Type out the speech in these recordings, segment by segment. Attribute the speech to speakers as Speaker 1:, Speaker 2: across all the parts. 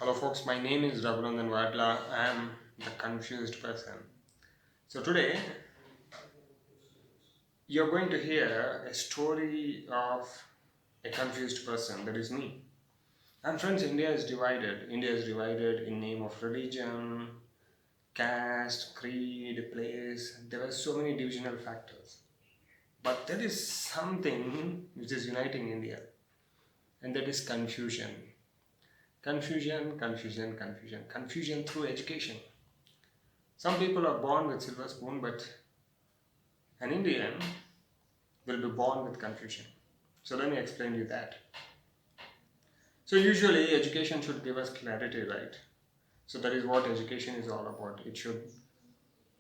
Speaker 1: Hello folks, my name is Raghunandan Wadla. I am the confused person. So today you're going to hear a story of a confused person, that is me. And friends, India is divided. India is divided in name of religion, caste, creed, place. There are so many divisional factors. But there is something which is uniting India, and that is confusion. Confusion through education. Some people are born with silver spoon, but an Indian will be born with confusion. So let me explain you that. So usually education should give us clarity, right? So that is what education is all about. It should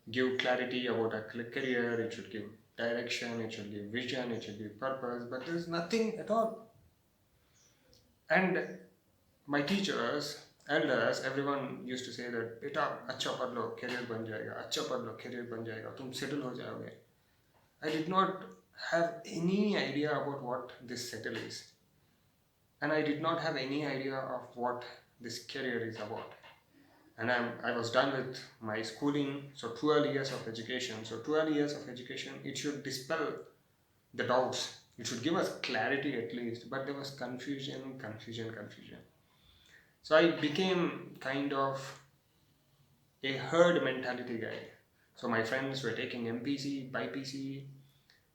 Speaker 1: give clarity about a career, it should give direction, it should give vision, it should give purpose, but there is nothing at all. And my teachers, elders, everyone used to say that बेटा अच्छा पढ़ लो career बन जाएगा, अच्छा पढ़ लो career बन जाएगा, तुम settle हो जाओगे. I did not have any idea about what this settle is. And I did not have any idea of what this career is about. And I was done with my schooling, so 12 years of education. So 12 years of education, it should dispel the doubts. It should give us clarity at least, but there was confusion. So I became kind of a herd mentality guy. So my friends were taking MPC, BIPC,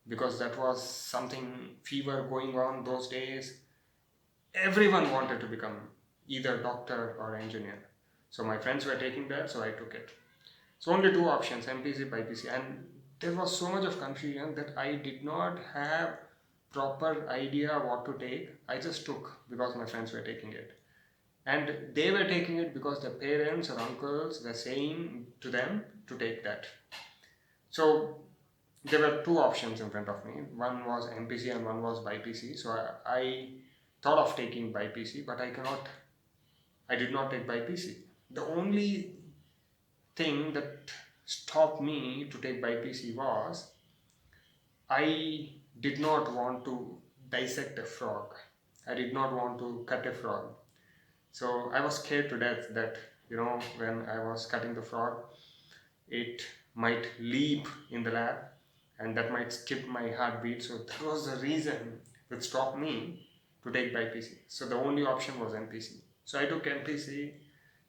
Speaker 1: because that was something fever going on those days. Everyone wanted to become either doctor or engineer. So my friends were taking that, so I took it. So only two options, MPC, BIPC, and there was so much of confusion that I did not have proper idea what to take. I just took because my friends were taking it. And they were taking it because their parents or uncles were saying to them to take that. So there were two options in front of me. One was MPC and one was BIPC. So I thought of taking BIPC, but I did not take BIPC. The only thing that stopped me to take BIPC was I did not want to dissect a frog. I did not want to cut a frog. So I was scared to death that, when I was cutting the frog, it might leap in the lab and that might skip my heartbeat. So that was the reason that stopped me to take BIPC. So the only option was MPC. So I took MPC,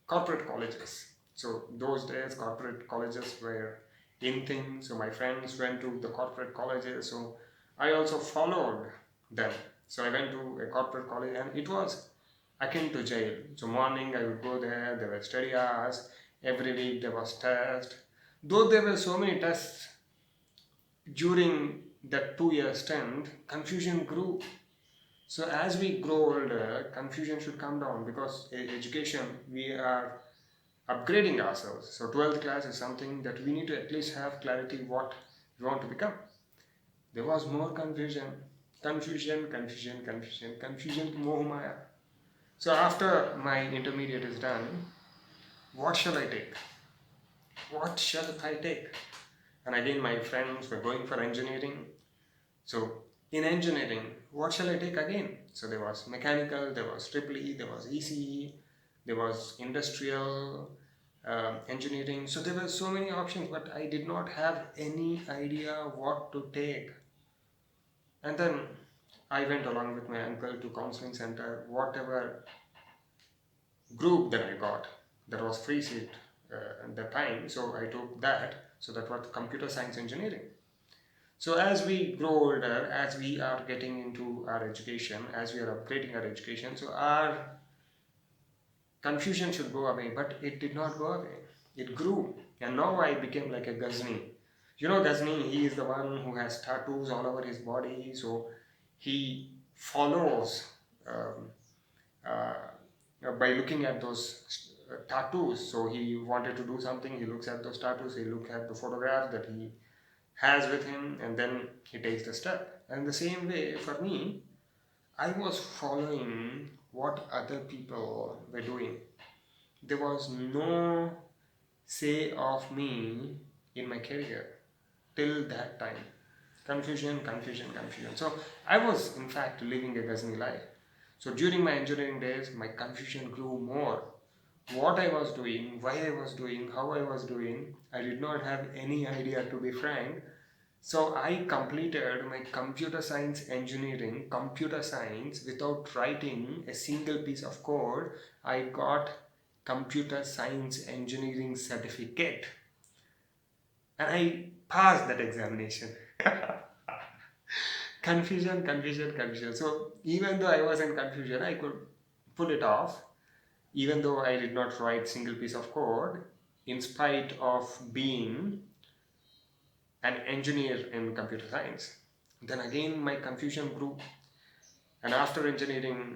Speaker 1: corporate colleges. So those days corporate colleges were in thing. So my friends went to the corporate colleges. So I also followed them. So I went to a corporate college and it was akin to jail. So morning I would go there were study hours, every week there was test. Though there were so many tests during that 2 year stint, confusion grew. So as we grow older, confusion should come down because in education we are upgrading ourselves. So 12th class is something that we need to at least have clarity what we want to become. There was more confusion, moh maya. So after my intermediate is done, what shall I take? What shall I take? And again, my friends were going for engineering. So in engineering, what shall I take again? So there was mechanical, there was triple E, there was ECE, there was industrial engineering. So there were so many options, but I did not have any idea what to take. And then I went along with my uncle to counseling center. Whatever group that I got, that was free seat at the time, so I took that. So that was computer science engineering. So as we grow older, as we are getting into our education, as we are upgrading our education, so our confusion should go away, but it did not go away. It grew, and now I became like a Ghazni. Ghazni, he is the one who has tattoos all over his body, so he follows by looking at those tattoos. So he wanted to do something, he looks at those tattoos, he looks at the photograph that he has with him, and then he takes the step. And the same way for me, I was following what other people were doing. There was no say of me in my career till that time. Confusion. So I was in fact living a Ghazni life. So during my engineering days, my confusion grew more. what I was doing, why I was doing, how I was doing. I did not have any idea, to be frank. So I completed my computer science engineering, computer science, without writing a single piece of code. I got computer science engineering certificate and I passed that examination. Confusion, confusion, confusion. So even though I was in confusion, I could pull it off. Even though I did not write single piece of code, in spite of being an engineer in computer science. Then again my confusion grew. And after engineering,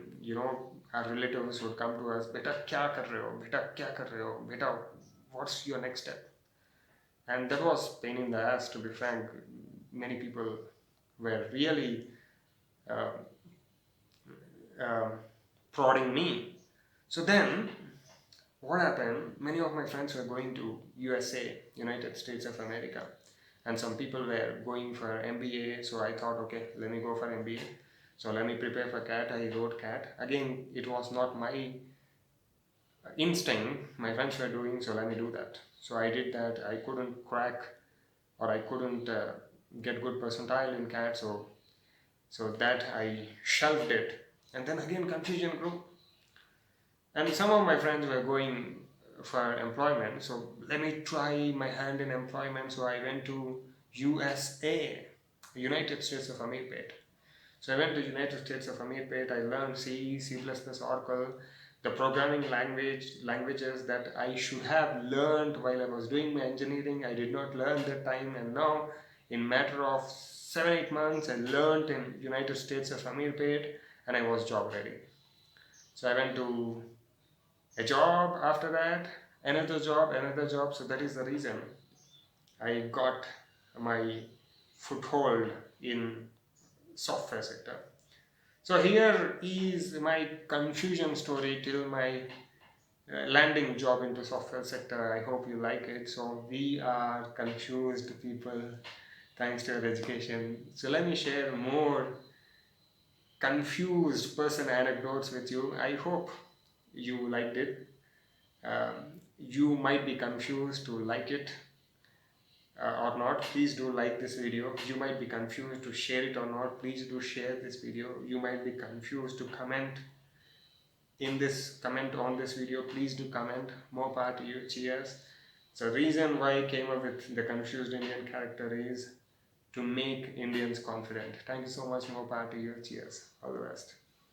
Speaker 1: our relatives would come to us, beta kya kar rahe ho, beta kya kar rahe ho, beta what's your next step? And that was pain in the ass, to be frank. Many people were really uh, um, prodding me. So then what happened, many of my friends were going to USA, United States of America, and some people were going for MBA. So I thought, okay, let me go for MBA. So let me prepare for CAT. I wrote CAT. Again, it was not my instinct, my friends were doing, so let me do that. So I did that. I couldn't crack, or I couldn't get good percentile in CAT, so that I shelved it. And then again confusion grew. And some of my friends were going for employment, so let me try my hand in employment. So I went to USA, United States of America. So I went to United States of America. I learned C, C++, Oracle, the programming languages that I should have learned while I was doing my engineering. I did not learn that time, and now in matter of 7-8 months I learned in United States of America, and I was job ready. So I went to a job after that, another job. So that is the reason I got my foothold in software sector. So here is my confusion story till my landing job into software sector. I hope you like it. So we are confused people thanks to your education. So let me share more confused person anecdotes with you. I hope you liked it. You might be confused to like it or not. Please do like this video. You might be confused to share it or not. Please do share this video. You might be confused to comment on this video. Please do comment. More power to you. Cheers. So reason why I came up with the confused Indian character is to make Indians confident. Thank you so much. More power to you. Cheers. All the best.